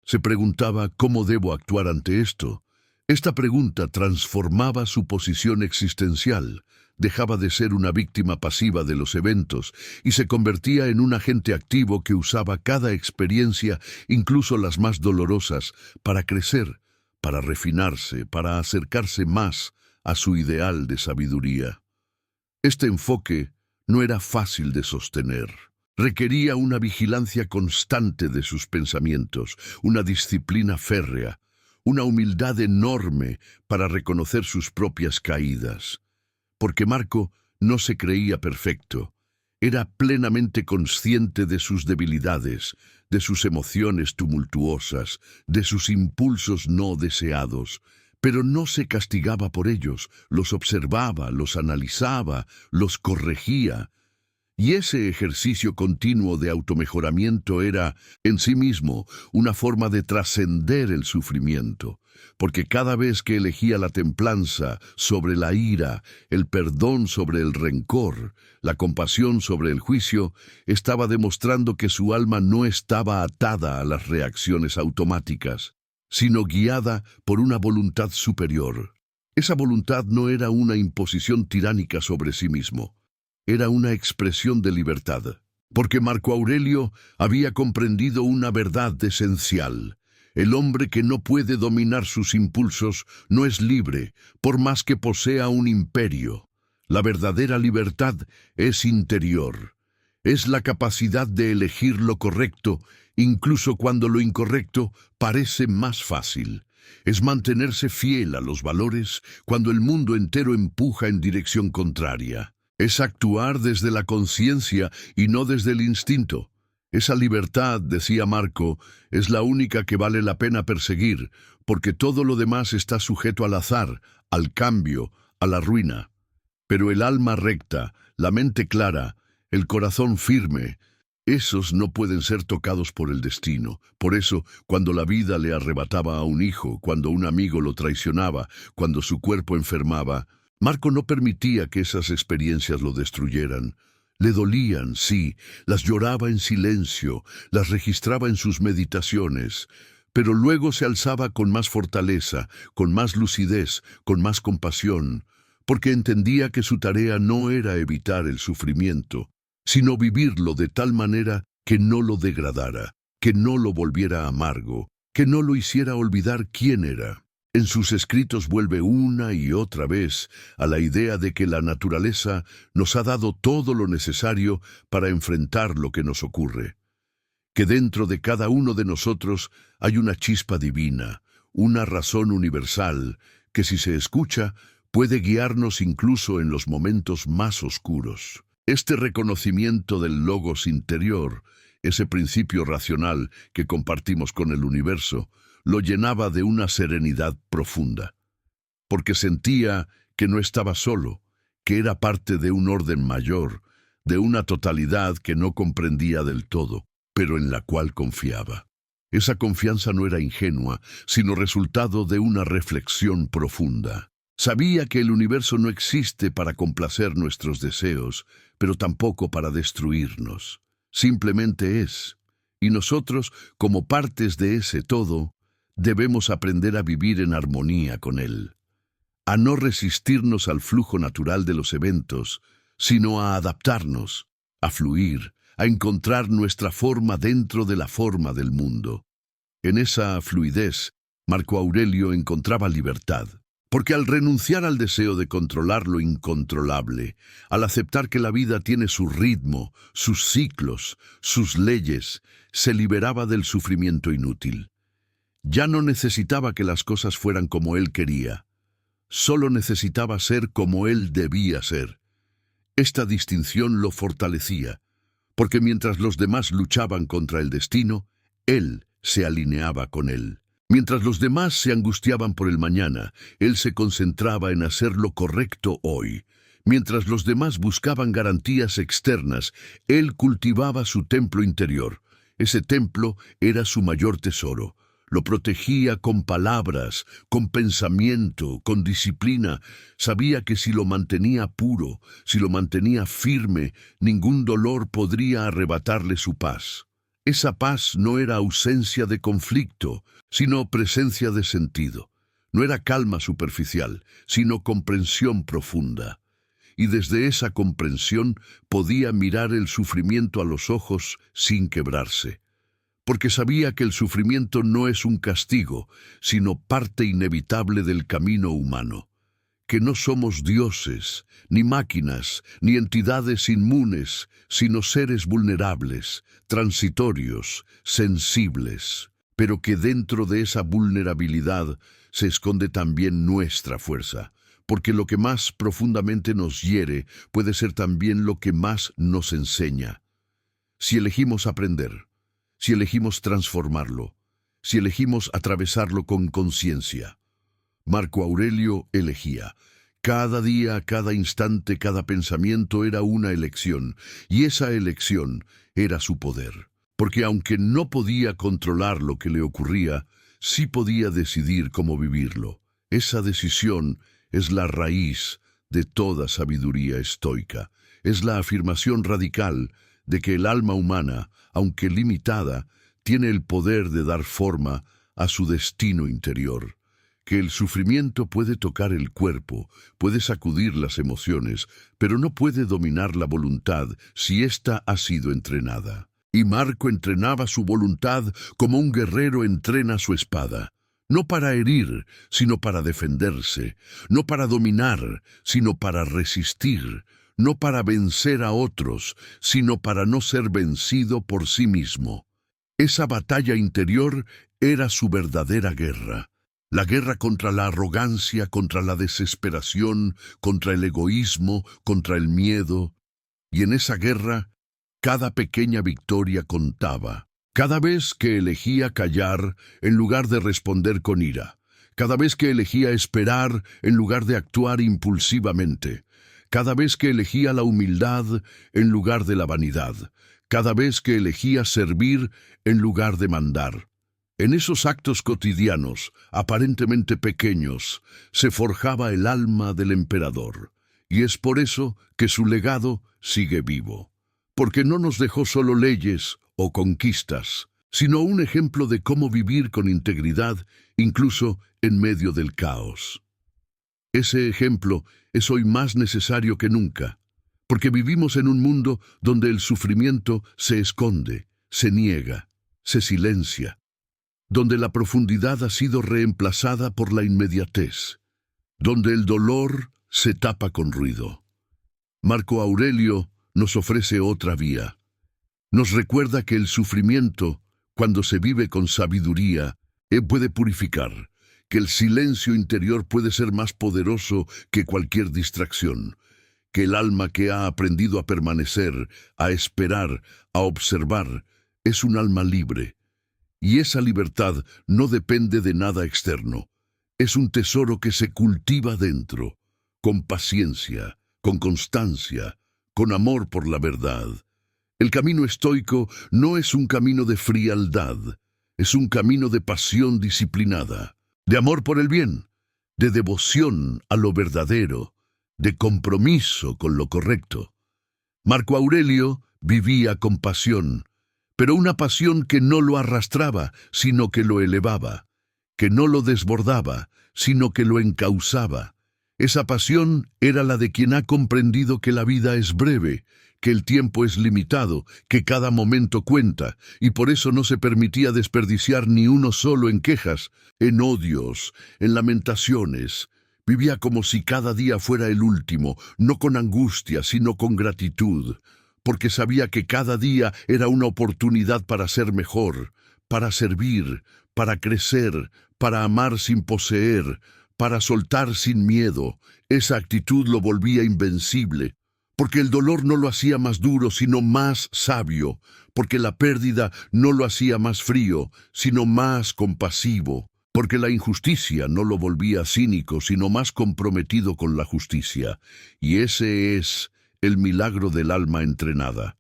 se preguntaba, ¿cómo debo actuar ante esto? Esta pregunta transformaba su posición existencial. Dejaba de ser una víctima pasiva de los eventos y se convertía en un agente activo que usaba cada experiencia, incluso las más dolorosas, para crecer, para refinarse, para acercarse más a su ideal de sabiduría. Este enfoque no era fácil de sostener. Requería una vigilancia constante de sus pensamientos, una disciplina férrea, una humildad enorme para reconocer sus propias caídas. Porque Marco no se creía perfecto. Era plenamente consciente de sus debilidades, de sus emociones tumultuosas, de sus impulsos no deseados, pero no se castigaba por ellos, los observaba, los analizaba, los corregía. Y ese ejercicio continuo de automejoramiento era, en sí mismo, una forma de trascender el sufrimiento, porque cada vez que elegía la templanza sobre la ira, el perdón sobre el rencor, la compasión sobre el juicio, estaba demostrando que su alma no estaba atada a las reacciones automáticas, sino guiada por una voluntad superior. Esa voluntad no era una imposición tiránica sobre sí mismo. Era una expresión de libertad, porque Marco Aurelio había comprendido una verdad esencial. El hombre que no puede dominar sus impulsos no es libre, por más que posea un imperio. La verdadera libertad es interior. Es la capacidad de elegir lo correcto, incluso cuando lo incorrecto parece más fácil. Es mantenerse fiel a los valores cuando el mundo entero empuja en dirección contraria. Es actuar desde la conciencia y no desde el instinto. Esa libertad, decía Marco, es la única que vale la pena perseguir, porque todo lo demás está sujeto al azar, al cambio, a la ruina. Pero el alma recta, la mente clara, el corazón firme, esos no pueden ser tocados por el destino. Por eso, cuando la vida le arrebataba a un hijo, cuando un amigo lo traicionaba, cuando su cuerpo enfermaba, Marco no permitía que esas experiencias lo destruyeran. Le dolían, sí, las lloraba en silencio, las registraba en sus meditaciones, pero luego se alzaba con más fortaleza, con más lucidez, con más compasión, porque entendía que su tarea no era evitar el sufrimiento, sino vivirlo de tal manera que no lo degradara, que no lo volviera amargo, que no lo hiciera olvidar quién era. En sus escritos vuelve una y otra vez a la idea de que la naturaleza nos ha dado todo lo necesario para enfrentar lo que nos ocurre, que dentro de cada uno de nosotros hay una chispa divina, una razón universal, que si se escucha puede guiarnos incluso en los momentos más oscuros. Este reconocimiento del logos interior, ese principio racional que compartimos con el universo, lo llenaba de una serenidad profunda, porque sentía que no estaba solo, que era parte de un orden mayor, de una totalidad que no comprendía del todo, pero en la cual confiaba. Esa confianza no era ingenua, sino resultado de una reflexión profunda. Sabía que el universo no existe para complacer nuestros deseos, pero tampoco para destruirnos. Simplemente es, y nosotros, como partes de ese todo, debemos aprender a vivir en armonía con él, a no resistirnos al flujo natural de los eventos, sino a adaptarnos, a fluir, a encontrar nuestra forma dentro de la forma del mundo. En esa fluidez, Marco Aurelio encontraba libertad, porque al renunciar al deseo de controlar lo incontrolable, al aceptar que la vida tiene su ritmo, sus ciclos, sus leyes, se liberaba del sufrimiento inútil. Ya no necesitaba que las cosas fueran como él quería, solo necesitaba ser como él debía ser. Esta distinción lo fortalecía, porque mientras los demás luchaban contra el destino, él se alineaba con él. Mientras los demás se angustiaban por el mañana, él se concentraba en hacer lo correcto hoy. Mientras los demás buscaban garantías externas, él cultivaba su templo interior. Ese templo era su mayor tesoro. Lo protegía con palabras, con pensamiento, con disciplina. Sabía que si lo mantenía puro, si lo mantenía firme, ningún dolor podría arrebatarle su paz. Esa paz no era ausencia de conflicto, sino presencia de sentido. No era calma superficial, sino comprensión profunda. Y desde esa comprensión podía mirar el sufrimiento a los ojos sin quebrarse, porque sabía que el sufrimiento no es un castigo, sino parte inevitable del camino humano, que no somos dioses, ni máquinas, ni entidades inmunes, sino seres vulnerables, transitorios, sensibles, pero que dentro de esa vulnerabilidad se esconde también nuestra fuerza, porque lo que más profundamente nos hiere puede ser también lo que más nos enseña. Si elegimos aprender, si elegimos transformarlo, si elegimos atravesarlo con conciencia. Marco Aurelio elegía. Cada día, cada instante, cada pensamiento era una elección, y esa elección era su poder. Porque aunque no podía controlar lo que le ocurría, sí podía decidir cómo vivirlo. Esa decisión es la raíz de toda sabiduría estoica. Es la afirmación radical de que el alma humana, aunque limitada, tiene el poder de dar forma a su destino interior. Que el sufrimiento puede tocar el cuerpo, puede sacudir las emociones, pero no puede dominar la voluntad si ésta ha sido entrenada. Y Marco entrenaba su voluntad como un guerrero entrena su espada. No para herir, sino para defenderse. No para dominar, sino para resistir. No para vencer a otros, sino para no ser vencido por sí mismo. Esa batalla interior era su verdadera guerra. La guerra contra la arrogancia, contra la desesperación, contra el egoísmo, contra el miedo. Y en esa guerra, cada pequeña victoria contaba. Cada vez que elegía callar en lugar de responder con ira. Cada vez que elegía esperar en lugar de actuar impulsivamente. Cada vez que elegía la humildad en lugar de la vanidad. Cada vez que elegía servir en lugar de mandar. En esos actos cotidianos, aparentemente pequeños, se forjaba el alma del emperador. Y es por eso que su legado sigue vivo. Porque no nos dejó solo leyes o conquistas, sino un ejemplo de cómo vivir con integridad, incluso en medio del caos. Ese ejemplo es hoy más necesario que nunca, porque vivimos en un mundo donde el sufrimiento se esconde, se niega, se silencia, donde la profundidad ha sido reemplazada por la inmediatez, donde el dolor se tapa con ruido. Marco Aurelio nos ofrece otra vía. Nos recuerda que el sufrimiento, cuando se vive con sabiduría, puede purificar, que el silencio interior puede ser más poderoso que cualquier distracción, que el alma que ha aprendido a permanecer, a esperar, a observar, es un alma libre. Y esa libertad no depende de nada externo. Es un tesoro que se cultiva dentro, con paciencia, con constancia, con amor por la verdad. El camino estoico no es un camino de frialdad, es un camino de pasión disciplinada, de amor por el bien, de devoción a lo verdadero, de compromiso con lo correcto. Marco Aurelio vivía con pasión, pero una pasión que no lo arrastraba, sino que lo elevaba, que no lo desbordaba, sino que lo encauzaba. Esa pasión era la de quien ha comprendido que la vida es breve, que el tiempo es limitado, que cada momento cuenta, y por eso no se permitía desperdiciar ni uno solo en quejas, en odios, en lamentaciones. Vivía como si cada día fuera el último, no con angustia, sino con gratitud, porque sabía que cada día era una oportunidad para ser mejor, para servir, para crecer, para amar sin poseer, para soltar sin miedo. Esa actitud lo volvía invencible, porque el dolor no lo hacía más duro, sino más sabio, porque la pérdida no lo hacía más frío, sino más compasivo, porque la injusticia no lo volvía cínico, sino más comprometido con la justicia. Y ese es el milagro del alma entrenada,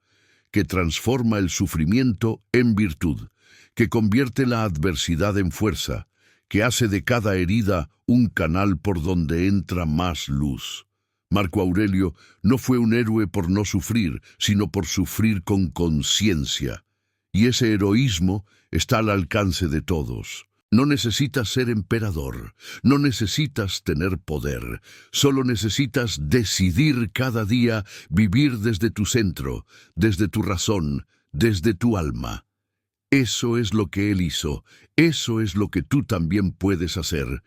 que transforma el sufrimiento en virtud, que convierte la adversidad en fuerza, que hace de cada herida un canal por donde entra más luz. Marco Aurelio no fue un héroe por no sufrir, sino por sufrir con conciencia. Y ese heroísmo está al alcance de todos. No necesitas ser emperador, no necesitas tener poder, solo necesitas decidir cada día vivir desde tu centro, desde tu razón, desde tu alma. Eso es lo que él hizo, eso es lo que tú también puedes hacer.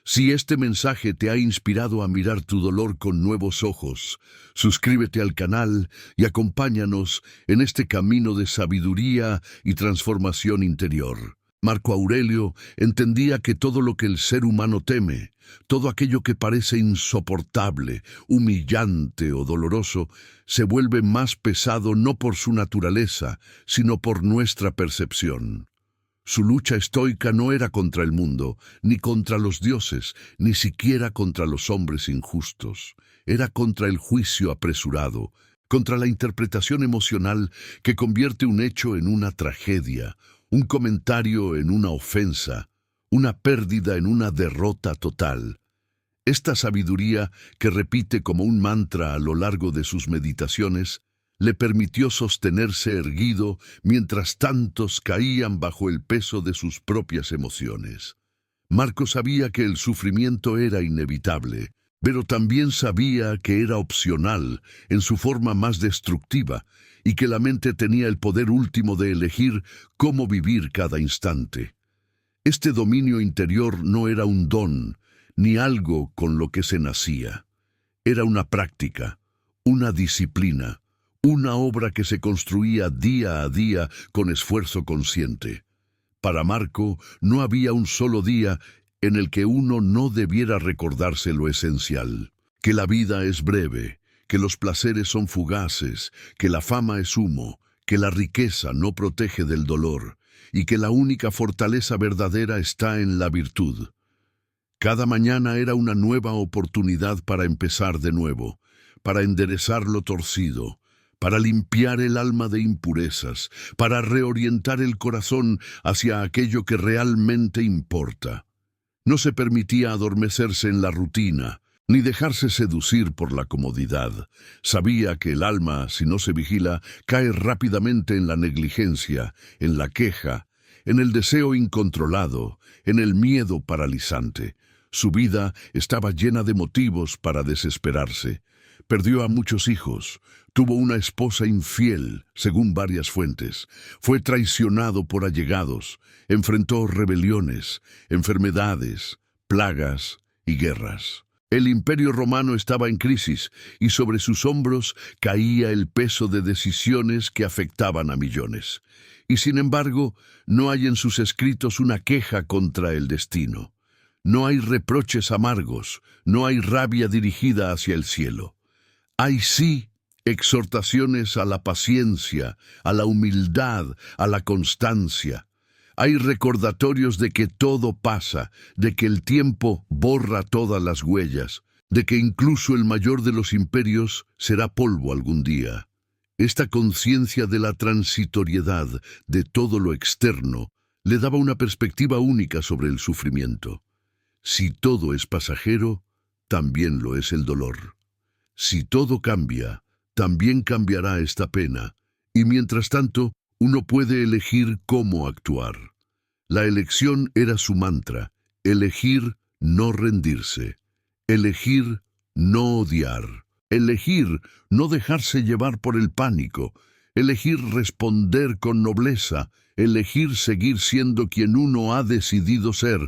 Si este mensaje te ha inspirado a mirar tu dolor con nuevos ojos, suscríbete al canal y acompáñanos en este camino de sabiduría y transformación interior. Marco Aurelio entendía que todo lo que el ser humano teme, todo aquello que parece insoportable, humillante o doloroso, se vuelve más pesado no por su naturaleza, sino por nuestra percepción. Su lucha estoica no era contra el mundo, ni contra los dioses, ni siquiera contra los hombres injustos. Era contra el juicio apresurado, contra la interpretación emocional que convierte un hecho en una tragedia, un comentario en una ofensa, una pérdida en una derrota total. Esta sabiduría, que repite como un mantra a lo largo de sus meditaciones, le permitió sostenerse erguido mientras tantos caían bajo el peso de sus propias emociones. Marco sabía que el sufrimiento era inevitable, pero también sabía que era opcional en su forma más destructiva y que la mente tenía el poder último de elegir cómo vivir cada instante. Este dominio interior no era un don, ni algo con lo que se nacía. Era una práctica, una disciplina, una obra que se construía día a día con esfuerzo consciente. Para Marco no había un solo día en el que uno no debiera recordarse lo esencial, que la vida es breve, que los placeres son fugaces, que la fama es humo, que la riqueza no protege del dolor, y que la única fortaleza verdadera está en la virtud. Cada mañana era una nueva oportunidad para empezar de nuevo, para enderezar lo torcido, para limpiar el alma de impurezas, para reorientar el corazón hacia aquello que realmente importa. No se permitía adormecerse en la rutina, ni dejarse seducir por la comodidad. Sabía que el alma, si no se vigila, cae rápidamente en la negligencia, en la queja, en el deseo incontrolado, en el miedo paralizante. Su vida estaba llena de motivos para desesperarse. Perdió a muchos hijos, tuvo una esposa infiel, según varias fuentes, fue traicionado por allegados, enfrentó rebeliones, enfermedades, plagas y guerras. El Imperio Romano estaba en crisis y sobre sus hombros caía el peso de decisiones que afectaban a millones. Y sin embargo, no hay en sus escritos una queja contra el destino. No hay reproches amargos, no hay rabia dirigida hacia el cielo. Hay sí exhortaciones a la paciencia, a la humildad, a la constancia. Hay recordatorios de que todo pasa, de que el tiempo borra todas las huellas, de que incluso el mayor de los imperios será polvo algún día. Esta conciencia de la transitoriedad de todo lo externo le daba una perspectiva única sobre el sufrimiento. Si todo es pasajero, también lo es el dolor. Si todo cambia, también cambiará esta pena, y mientras tanto, uno puede elegir cómo actuar. La elección era su mantra: elegir no rendirse, elegir no odiar, elegir no dejarse llevar por el pánico, elegir responder con nobleza, elegir seguir siendo quien uno ha decidido ser,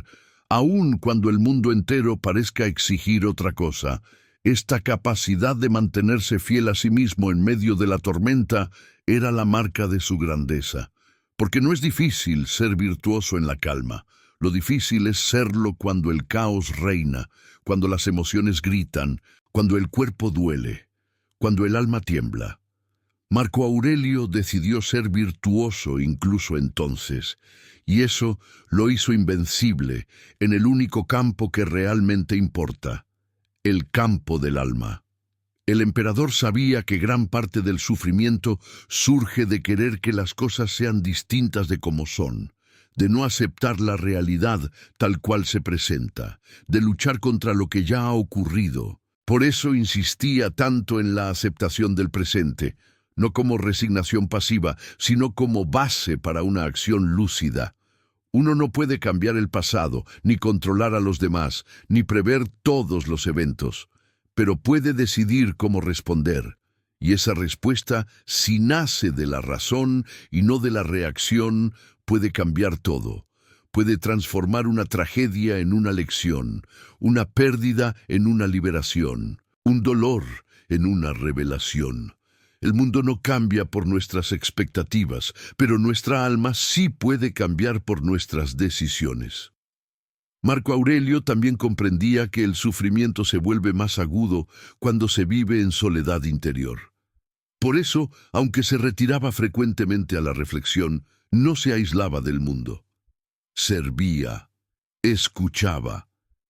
aun cuando el mundo entero parezca exigir otra cosa. Esta capacidad de mantenerse fiel a sí mismo en medio de la tormenta era la marca de su grandeza. Porque no es difícil ser virtuoso en la calma. Lo difícil es serlo cuando el caos reina, cuando las emociones gritan, cuando el cuerpo duele, cuando el alma tiembla. Marco Aurelio decidió ser virtuoso incluso entonces, y eso lo hizo invencible en el único campo que realmente importa: el campo del alma. El emperador sabía que gran parte del sufrimiento surge de querer que las cosas sean distintas de como son, de no aceptar la realidad tal cual se presenta, de luchar contra lo que ya ha ocurrido. Por eso insistía tanto en la aceptación del presente, no como resignación pasiva, sino como base para una acción lúcida. Uno no puede cambiar el pasado, ni controlar a los demás, ni prever todos los eventos, pero puede decidir cómo responder. Y esa respuesta, si nace de la razón y no de la reacción, puede cambiar todo. Puede transformar una tragedia en una lección, una pérdida en una liberación, un dolor en una revelación. El mundo no cambia por nuestras expectativas, pero nuestra alma sí puede cambiar por nuestras decisiones. Marco Aurelio también comprendía que el sufrimiento se vuelve más agudo cuando se vive en soledad interior. Por eso, aunque se retiraba frecuentemente a la reflexión, no se aislaba del mundo. servía, escuchaba,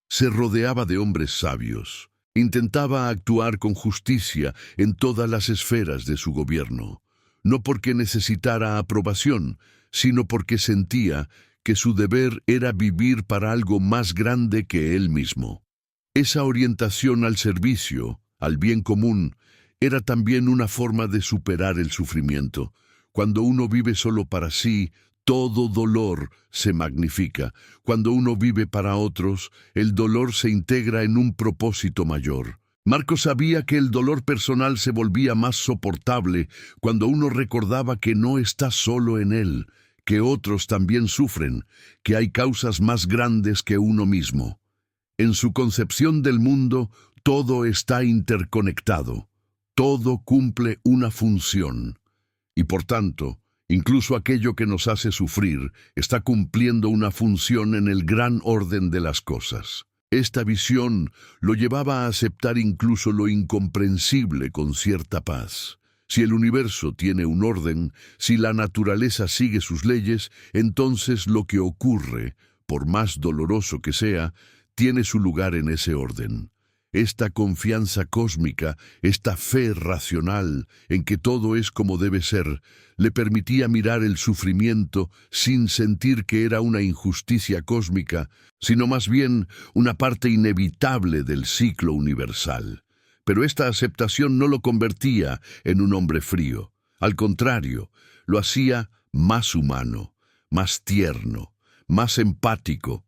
se rodeaba de hombres sabios, intentaba actuar con justicia en todas las esferas de su gobierno, no porque necesitara aprobación, sino porque sentía que su deber era vivir para algo más grande que él mismo. Esa orientación al servicio, al bien común, era también una forma de superar el sufrimiento. Cuando uno vive solo para sí, todo dolor se magnifica. Cuando uno vive para otros, el dolor se integra en un propósito mayor. Marcos sabía que el dolor personal se volvía más soportable cuando uno recordaba que no está solo en él, que otros también sufren, que hay causas más grandes que uno mismo. En su concepción del mundo, todo está interconectado, todo cumple una función, y por tanto, incluso aquello que nos hace sufrir está cumpliendo una función en el gran orden de las cosas. Esta visión lo llevaba a aceptar incluso lo incomprensible con cierta paz. Si el universo tiene un orden, si la naturaleza sigue sus leyes, entonces lo que ocurre, por más doloroso que sea, tiene su lugar en ese orden. Esta confianza cósmica, esta fe racional en que todo es como debe ser, le permitía mirar el sufrimiento sin sentir que era una injusticia cósmica, sino más bien una parte inevitable del ciclo universal. Pero esta aceptación no lo convertía en un hombre frío. Al contrario, lo hacía más humano, más tierno, más empático,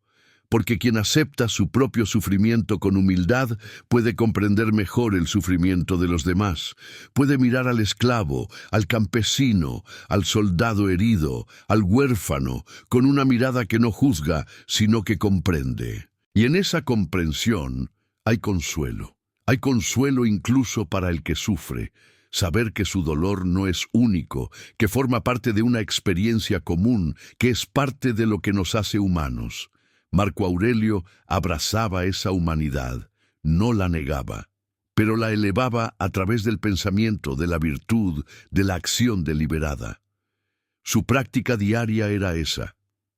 porque quien acepta su propio sufrimiento con humildad puede comprender mejor el sufrimiento de los demás. Puede mirar al esclavo, al campesino, al soldado herido, al huérfano, con una mirada que no juzga, sino que comprende. Y en esa comprensión hay consuelo. Hay consuelo incluso para el que sufre, saber que su dolor no es único, que forma parte de una experiencia común, que es parte de lo que nos hace humanos. Marco Aurelio abrazaba esa humanidad, no la negaba, pero la elevaba a través del pensamiento, de la virtud, de la acción deliberada. Su práctica diaria era esa: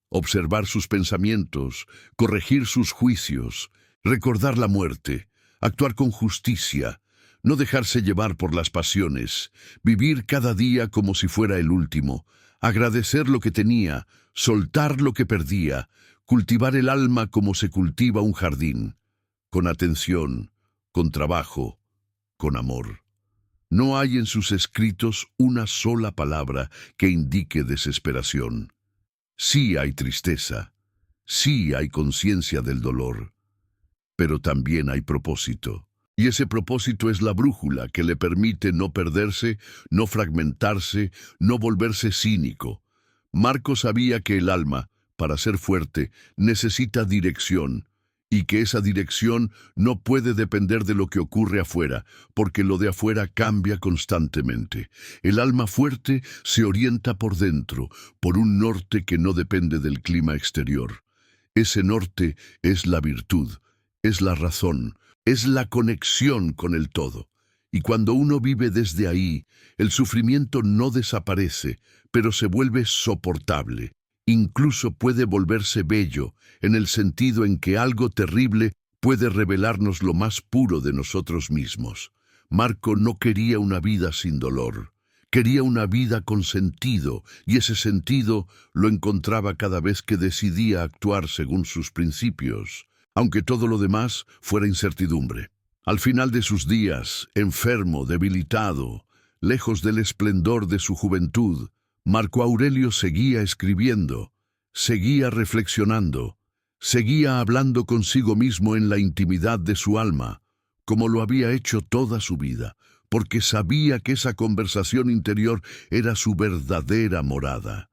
observar sus pensamientos, corregir sus juicios, recordar la muerte, actuar con justicia, no dejarse llevar por las pasiones, vivir cada día como si fuera el último, agradecer lo que tenía, soltar lo que perdía, cultivar el alma como se cultiva un jardín, con atención, con trabajo, con amor. No hay en sus escritos una sola palabra que indique desesperación. Sí hay tristeza, sí hay conciencia del dolor, pero también hay propósito. Y ese propósito es la brújula que le permite no perderse, no fragmentarse, no volverse cínico. Marco sabía que el alma, para ser fuerte, necesita dirección, y que esa dirección no puede depender de lo que ocurre afuera, porque lo de afuera cambia constantemente. El alma fuerte se orienta por dentro, por un norte que no depende del clima exterior. Ese norte es la virtud, es la razón, es la conexión con el todo. Y cuando uno vive desde ahí, el sufrimiento no desaparece, pero se vuelve soportable. Incluso puede volverse bello, en el sentido en que algo terrible puede revelarnos lo más puro de nosotros mismos. Marco no quería una vida sin dolor. Quería una vida con sentido, y ese sentido lo encontraba cada vez que decidía actuar según sus principios, aunque todo lo demás fuera incertidumbre. Al final de sus días, enfermo, debilitado, lejos del esplendor de su juventud, Marco Aurelio seguía escribiendo, seguía reflexionando, seguía hablando consigo mismo en la intimidad de su alma, como lo había hecho toda su vida, porque sabía que esa conversación interior era su verdadera morada.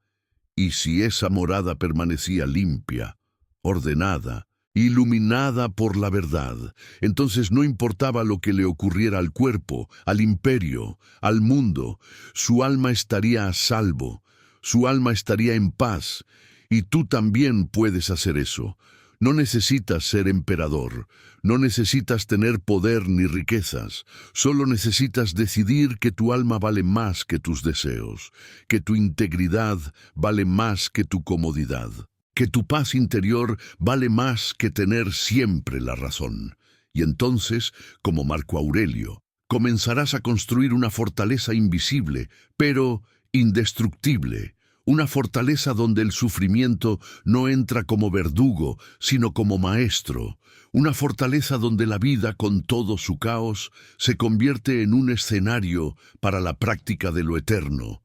Y si esa morada permanecía limpia, ordenada, iluminada por la verdad, entonces no importaba lo que le ocurriera al cuerpo, al imperio, al mundo, su alma estaría a salvo, su alma estaría en paz, y tú también puedes hacer eso. No necesitas ser emperador, no necesitas tener poder ni riquezas, solo necesitas decidir que tu alma vale más que tus deseos, que tu integridad vale más que tu comodidad. que tu paz interior vale más que tener siempre la razón. Y entonces, como Marco Aurelio, comenzarás a construir una fortaleza invisible, pero indestructible, una fortaleza donde el sufrimiento no entra como verdugo, sino como maestro, una fortaleza donde la vida, con todo su caos, se convierte en un escenario para la práctica de lo eterno.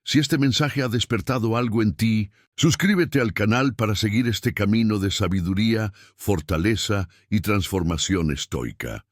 Si este mensaje ha despertado algo en ti, suscríbete al canal para seguir este camino de sabiduría, fortaleza y transformación estoica.